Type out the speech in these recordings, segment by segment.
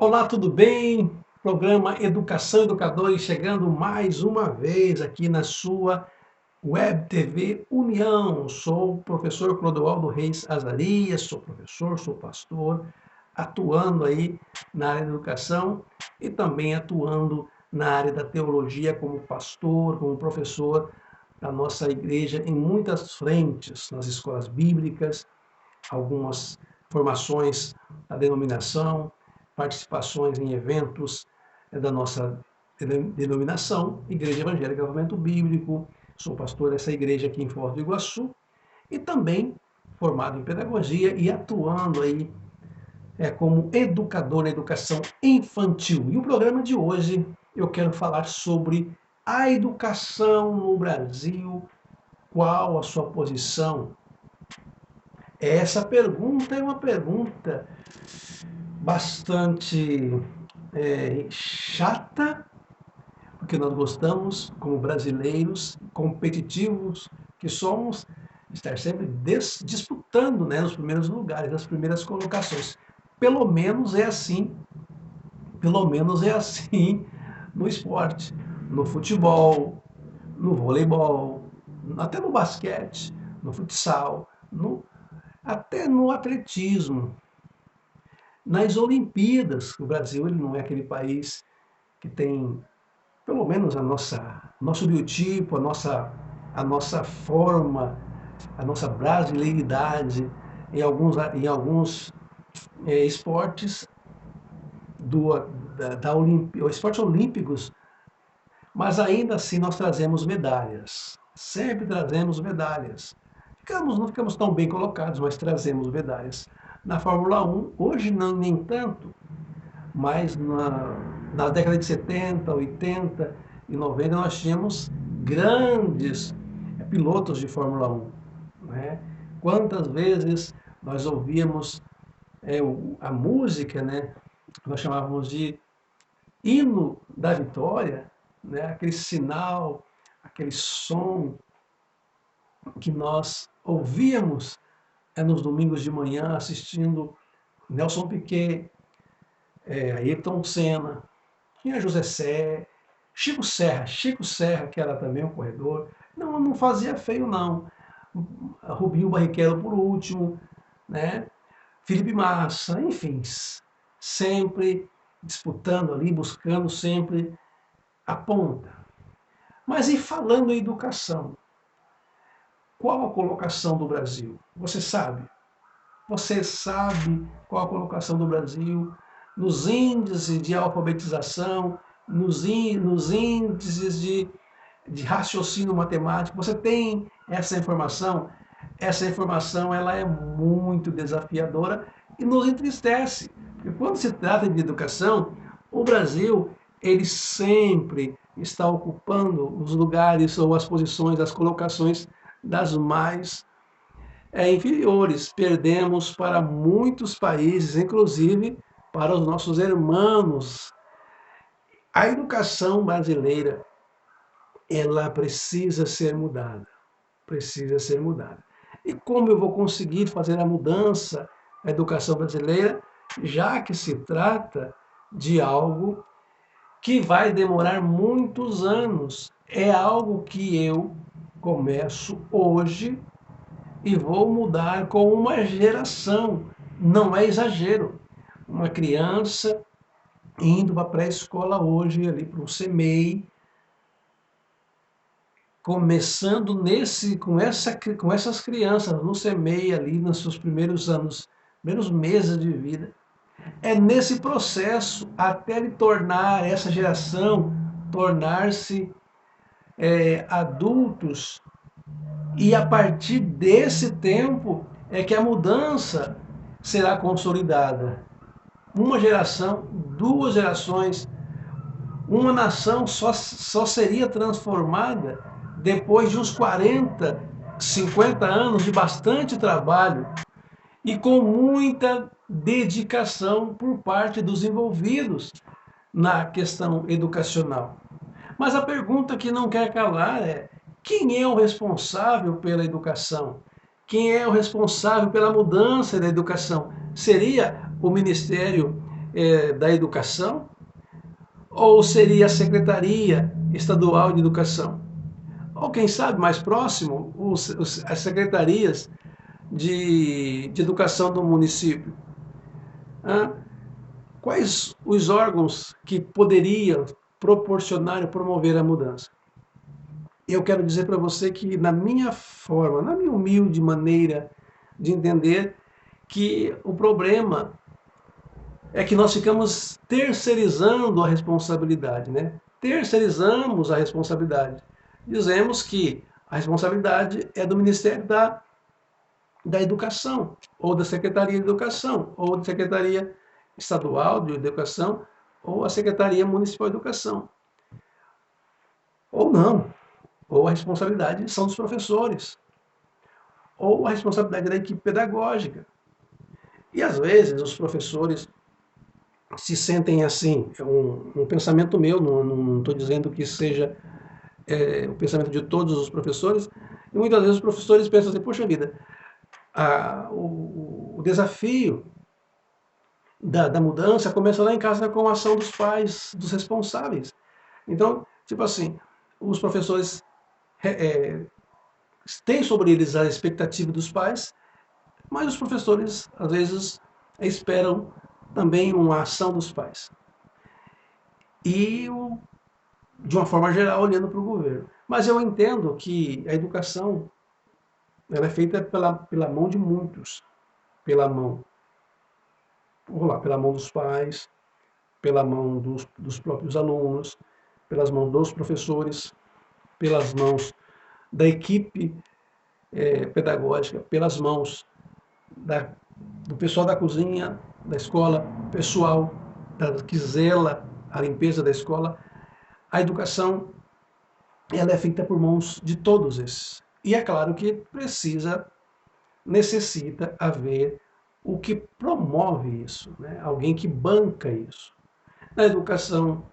Olá, tudo bem? Programa Educação Educadores chegando mais uma vez aqui na sua Web TV União. Sou o professor Clodoaldo Reis Azarias, sou professor, sou pastor, atuando aí na área da educação e também atuando na área da teologia como pastor, como professor da nossa igreja em muitas frentes, nas escolas bíblicas, algumas formações da denominação, participações em eventos da nossa denominação, Igreja Evangélica Movimento Bíblico, sou pastor dessa igreja aqui em Foz do Iguaçu, e também formado em pedagogia e atuando aí como educador na educação infantil. E o programa de hoje eu quero falar sobre a educação no Brasil, qual a sua posição. Essa pergunta é uma pergunta bastante chata, porque nós gostamos, como brasileiros competitivos que somos, estar sempre disputando, né, nos primeiros lugares, nas primeiras colocações. Pelo menos é assim, pelo menos é assim no esporte, no futebol, no voleibol, até no basquete, no futsal, até no atletismo. Nas Olimpíadas, o Brasil ele não é aquele país que tem, pelo menos nosso biotipo, a nossa forma, a nossa brasileiridade em alguns esportes esportes olímpicos, mas ainda assim nós trazemos medalhas. Sempre trazemos medalhas. Não ficamos tão bem colocados, mas trazemos medalhas. Na Fórmula 1, hoje não, nem tanto, mas na década de 70, 80 e 90 nós tínhamos grandes pilotos de Fórmula 1. Né? Quantas vezes nós ouvíamos a música, né? Nós chamávamos de hino da vitória, né? Aquele sinal, aquele som que nós ouvíamos nos domingos de manhã assistindo Nelson Piquet, Ayrton Senna, tinha José Sé, Chico Serra, que era também um corredor, não fazia feio não. Rubinho Barrichello por último, né? Felipe Massa, enfim, sempre disputando ali, buscando sempre a ponta. Mas e falando em educação, qual a colocação do Brasil? Você sabe? Você sabe qual a colocação do Brasil nos índices de alfabetização, nos índices de raciocínio matemático? Você tem essa informação? Essa informação ela é muito desafiadora e nos entristece. Porque quando se trata de educação, o Brasil ele sempre está ocupando os lugares ou as posições, as colocações das mais inferiores. Perdemos para muitos países, inclusive para os nossos irmãos. A educação brasileira, ela precisa ser mudada. Precisa ser mudada. E como eu vou conseguir fazer a mudança na educação brasileira, já que se trata de algo que vai demorar muitos anos? É algo que eu começo hoje e vou mudar com uma geração. Não é exagero. Uma criança indo para a pré-escola hoje, ali para o CMEI, começando com essas crianças no CMEI ali, nos seus primeiros anos, primeiros meses de vida. É nesse processo, até ele tornar essa geração, tornar-se adultos, e a partir desse tempo é que a mudança será consolidada. Uma geração, duas gerações, uma nação só seria transformada depois de uns 40, 50 anos de bastante trabalho e com muita dedicação por parte dos envolvidos na questão educacional. Mas a pergunta que não quer calar é: quem é o responsável pela educação? Quem é o responsável pela mudança da educação? Seria o Ministério da Educação? Ou seria a Secretaria Estadual de Educação? Ou quem sabe mais próximo, as secretarias de educação do município? Hã? Quais os órgãos que poderiam proporcionar e promover a mudança? Eu quero dizer para você que, na minha forma, na minha humilde maneira de entender, que o problema é que nós ficamos terceirizando a responsabilidade, né? Terceirizamos a responsabilidade. Dizemos que a responsabilidade é do Ministério da Educação, ou da Secretaria de Educação, ou da Secretaria Estadual de Educação, ou a Secretaria Municipal de Educação. Ou não, ou a responsabilidade são dos professores, ou a responsabilidade da equipe pedagógica. E às vezes os professores se sentem assim, é um pensamento meu, não estou dizendo que seja o pensamento de todos os professores, e muitas vezes os professores pensam assim, poxa vida, o desafio da mudança começa lá em casa com a ação dos pais, dos responsáveis. Então, tipo assim, os professores têm sobre eles a expectativa dos pais, mas os professores, às vezes, esperam também uma ação dos pais. E, de uma forma geral, olhando para o governo. Mas eu entendo que a educação ela é feita pela mão de muitos, pela mão, vamos lá, pela mão dos pais, pela mão dos próprios alunos, pelas mãos dos professores, pelas mãos da equipe pedagógica, pelas mãos da, do pessoal da cozinha, da escola, pessoal que zela a limpeza da escola. A educação ela é feita por mãos de todos esses. E é claro que necessita haver o que promove isso, né? Alguém que banca isso. Na educação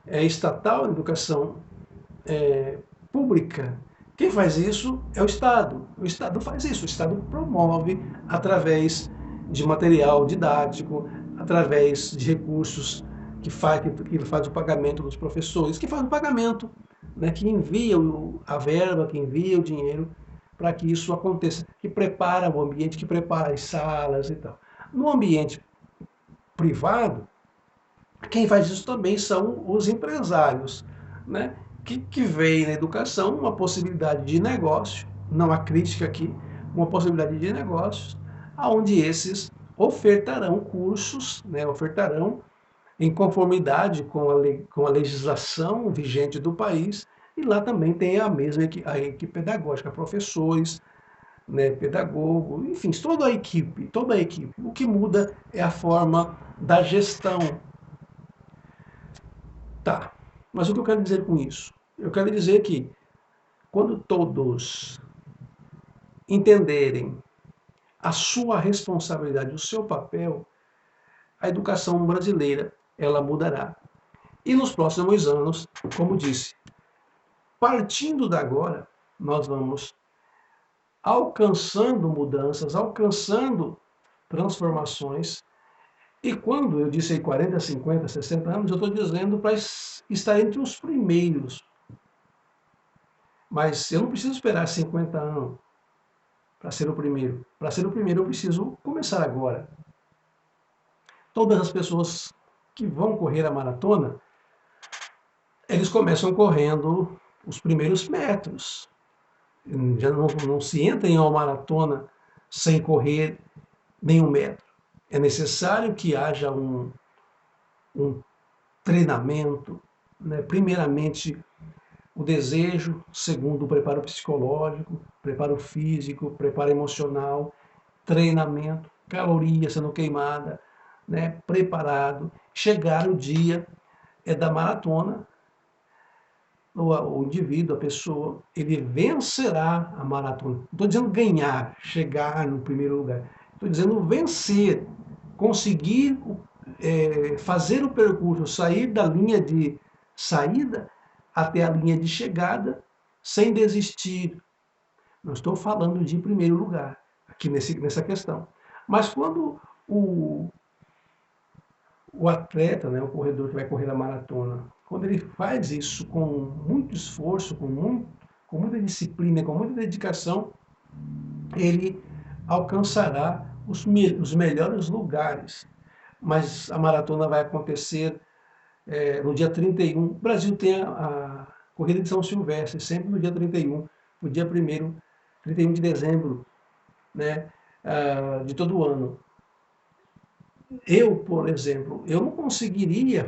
estatal, na educação pública, quem faz isso é o Estado. O Estado faz isso, o Estado promove através de material didático, através de recursos que faz o pagamento dos professores, que faz o pagamento, né, que envia a verba, que envia o dinheiro para que isso aconteça, que prepara o ambiente, que prepara as salas e tal. No ambiente privado, quem faz isso também são os empresários, né? Que veem na educação uma possibilidade de negócio, não há crítica aqui, uma possibilidade de negócios, onde esses ofertarão cursos, né? Ofertarão em conformidade com a legislação vigente do país, e lá também tem a equipe pedagógica, professores, né, pedagogo, enfim, toda a equipe, toda a equipe. O que muda é a forma da gestão. Tá, mas o que eu quero dizer com isso? Eu quero dizer que quando todos entenderem a sua responsabilidade, o seu papel, a educação brasileira ela mudará. E nos próximos anos, como disse, partindo da agora, nós vamos alcançando mudanças, alcançando transformações. E quando eu disse aí 40, 50, 60 anos, eu estou dizendo para estar entre os primeiros. Mas eu não preciso esperar 50 anos para ser o primeiro. Para ser o primeiro, eu preciso começar agora. Todas as pessoas que vão correr a maratona, eles começam correndo os primeiros metros. Já não se entra em uma maratona sem correr nenhum metro. É necessário que haja um treinamento, né? Primeiramente, o desejo, segundo, o preparo psicológico, preparo físico, preparo emocional, treinamento, caloria sendo queimada, né? Preparado. Chegar o dia da maratona, o indivíduo, a pessoa, ele vencerá a maratona. Não estou dizendo ganhar, chegar no primeiro lugar. Estou dizendo vencer, conseguir fazer o percurso, sair da linha de saída até a linha de chegada sem desistir. Não estou falando de primeiro lugar aqui nessa questão. Mas quando o o atleta, né, o corredor que vai correr a maratona, quando ele faz isso com muito esforço, com muita disciplina, com muita dedicação, ele alcançará os melhores lugares. Mas a maratona vai acontecer no dia 31. O Brasil tem a Corrida de São Silvestre, sempre no dia 31, no dia 1º, 31 de dezembro, né, de todo ano. Eu, por exemplo, eu não conseguiria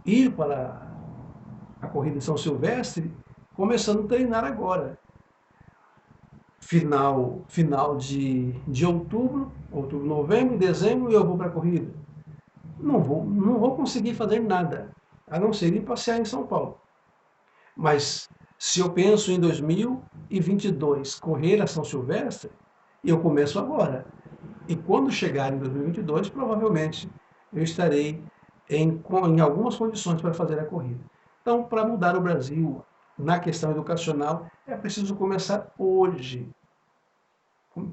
ir para a Corrida de São Silvestre começando a treinar agora. Final de outubro, novembro, dezembro, eu vou para a corrida. Não vou conseguir fazer nada, a não ser ir passear em São Paulo. Mas se eu penso em 2022 correr a São Silvestre, eu começo agora. E quando chegar em 2022, provavelmente eu estarei em algumas condições para fazer a corrida. Então, para mudar o Brasil na questão educacional, é preciso começar hoje.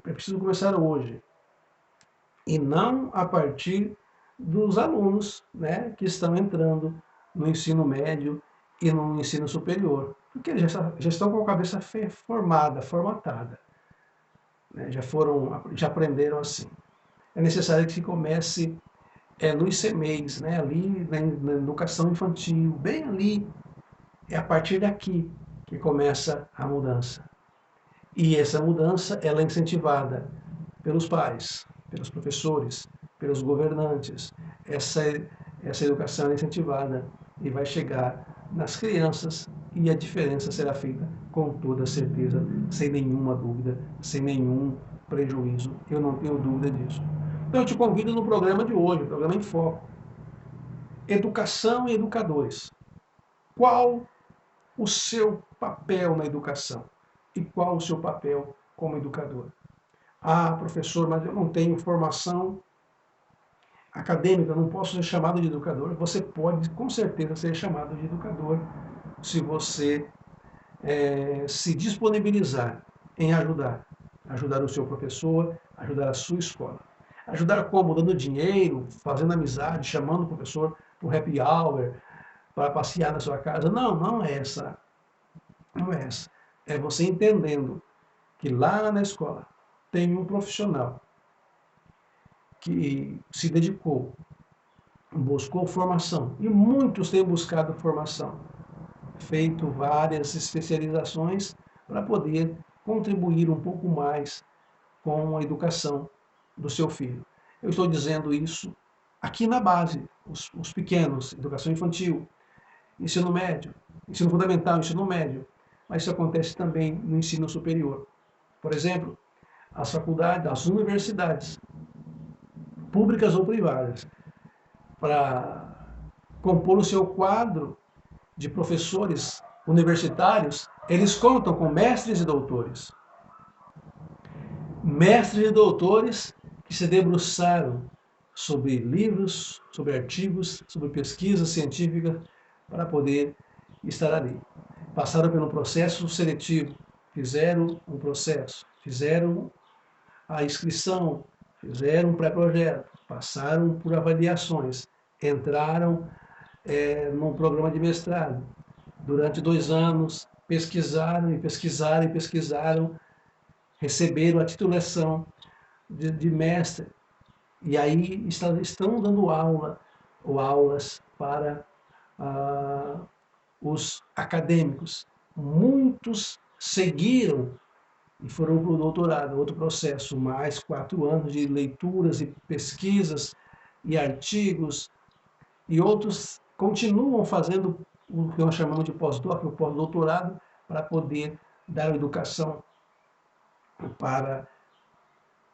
É preciso começar hoje. E não a partir dos alunos, né, que estão entrando no ensino médio e no ensino superior. Porque eles já estão com a cabeça formada, formatada. Né, já aprenderam assim. É necessário que se comece no ICMEIs, né, ali na educação infantil, bem ali. É a partir daqui que começa a mudança. E essa mudança ela é incentivada pelos pais, pelos professores, pelos governantes. Essa educação é incentivada e vai chegar nas crianças e a diferença será feita com toda certeza, sem nenhuma dúvida, sem nenhum prejuízo. Eu não tenho dúvida disso. Então eu te convido no programa de hoje, o programa em foco. Educação e educadores. Qual o seu papel na educação? E qual o seu papel como educador? Ah, professor, mas eu não tenho formação acadêmica, não posso ser chamado de educador. Você pode, com certeza, ser chamado de educador se você se disponibilizar em ajudar o seu professor, ajudar a sua escola. Ajudar como? Dando dinheiro, fazendo amizade, chamando o professor para o happy hour, para passear na sua casa. Não, não é essa. Não é essa. É você entendendo que lá na escola tem um profissional que se dedicou, buscou formação, e muitos têm buscado formação, feito várias especializações para poder contribuir um pouco mais com a educação do seu filho. Eu estou dizendo isso aqui na base, os pequenos, educação infantil, ensino médio, ensino fundamental, ensino médio, mas isso acontece também no ensino superior. Por exemplo, as faculdades, as universidades, públicas ou privadas, para compor o seu quadro de professores universitários, eles contam com mestres e doutores. Mestres e doutores que se debruçaram sobre livros, sobre artigos, sobre pesquisas científicas para poder estar ali. Passaram pelo processo seletivo, fizeram um processo, fizeram a inscrição, fizeram um pré-projeto, passaram por avaliações, entraram num programa de mestrado. Durante 2 anos, pesquisaram e pesquisaram e pesquisaram, receberam a titulação de mestre. E aí estão dando aula ou aulas para os acadêmicos. Muitos seguiram e foram para o doutorado, outro processo, mais 4 anos de leituras e pesquisas e artigos, e outros continuam fazendo o que nós chamamos de pós-doc, o pós-doutorado, para poder dar educação para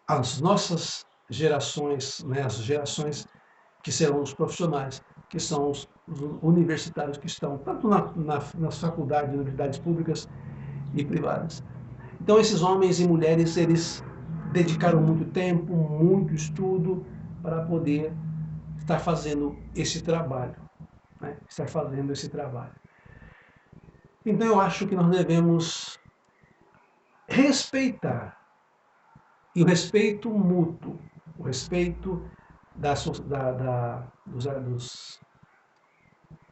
as nossas gerações, né, as gerações que serão os profissionais, que são os universitários que estão tanto nas faculdades, universidades públicas e privadas. Então, esses homens e mulheres, eles dedicaram muito tempo, muito estudo para poder estar fazendo esse trabalho. Né? Estar fazendo esse trabalho. Então, eu acho que nós devemos respeitar, e o respeito mútuo, o respeito dos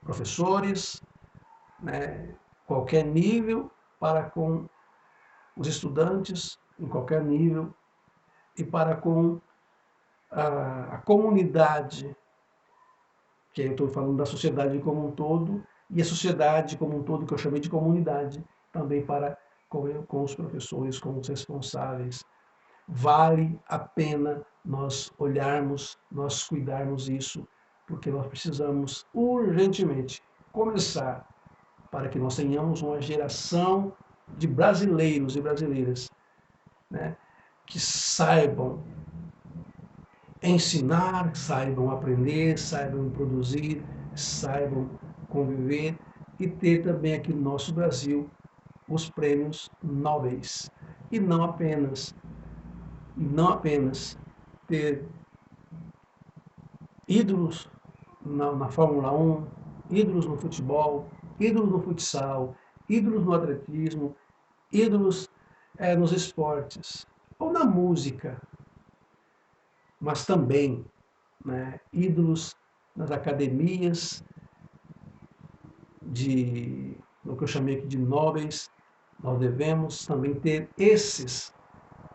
professores, né, qualquer nível, para com os estudantes, em qualquer nível, e para com a comunidade, que eu estou falando da sociedade como um todo, e a sociedade como um todo, que eu chamei de comunidade, também para com os professores, com os responsáveis. Vale a pena nós olharmos, nós cuidarmos disso, porque nós precisamos urgentemente começar para que nós tenhamos uma geração de brasileiros e brasileiras, né, que saibam ensinar, saibam aprender, saibam produzir, saibam conviver e ter também aqui no nosso Brasil os prêmios Nobel. E não apenas ter ídolos na Fórmula 1, ídolos no futebol, ídolos no futsal, ídolos no atletismo, ídolos nos esportes, ou na música, mas também, né, ídolos nas academias, no que eu chamei aqui de nobres. Nós devemos também ter esses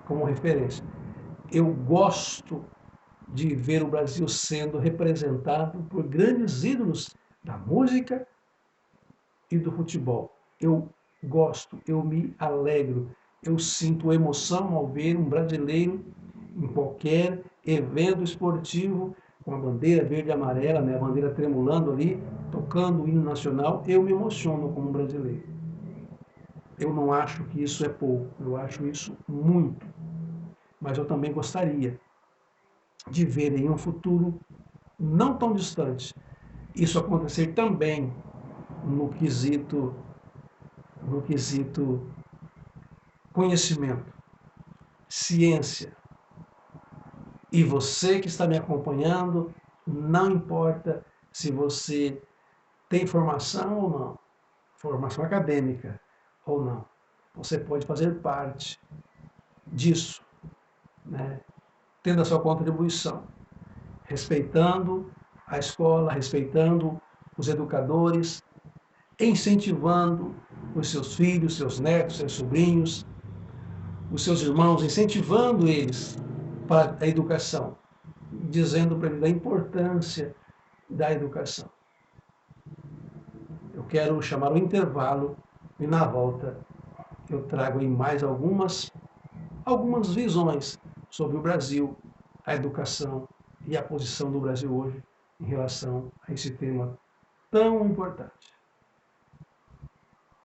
como referência. Eu gosto de ver o Brasil sendo representado por grandes ídolos da música e do futebol. Eu gosto, eu me alegro, eu sinto emoção ao ver um brasileiro em qualquer evento esportivo com a bandeira verde e amarela, né, a bandeira tremulando ali, tocando o hino nacional. Eu me emociono como brasileiro. Eu não acho que isso é pouco, eu acho isso muito. Mas eu também gostaria de ver em um futuro não tão distante isso acontecer também no quesito conhecimento, ciência. E você que está me acompanhando, não importa se você tem formação ou não, formação acadêmica ou não, você pode fazer parte disso, né? Tendo a sua contribuição, respeitando a escola, respeitando os educadores, incentivando os seus filhos, seus netos, seus sobrinhos, os seus irmãos, incentivando eles para a educação, dizendo para eles a importância da educação. Eu quero chamar o intervalo e na volta eu trago aí mais algumas visões sobre o Brasil, a educação e a posição do Brasil hoje em relação a esse tema tão importante.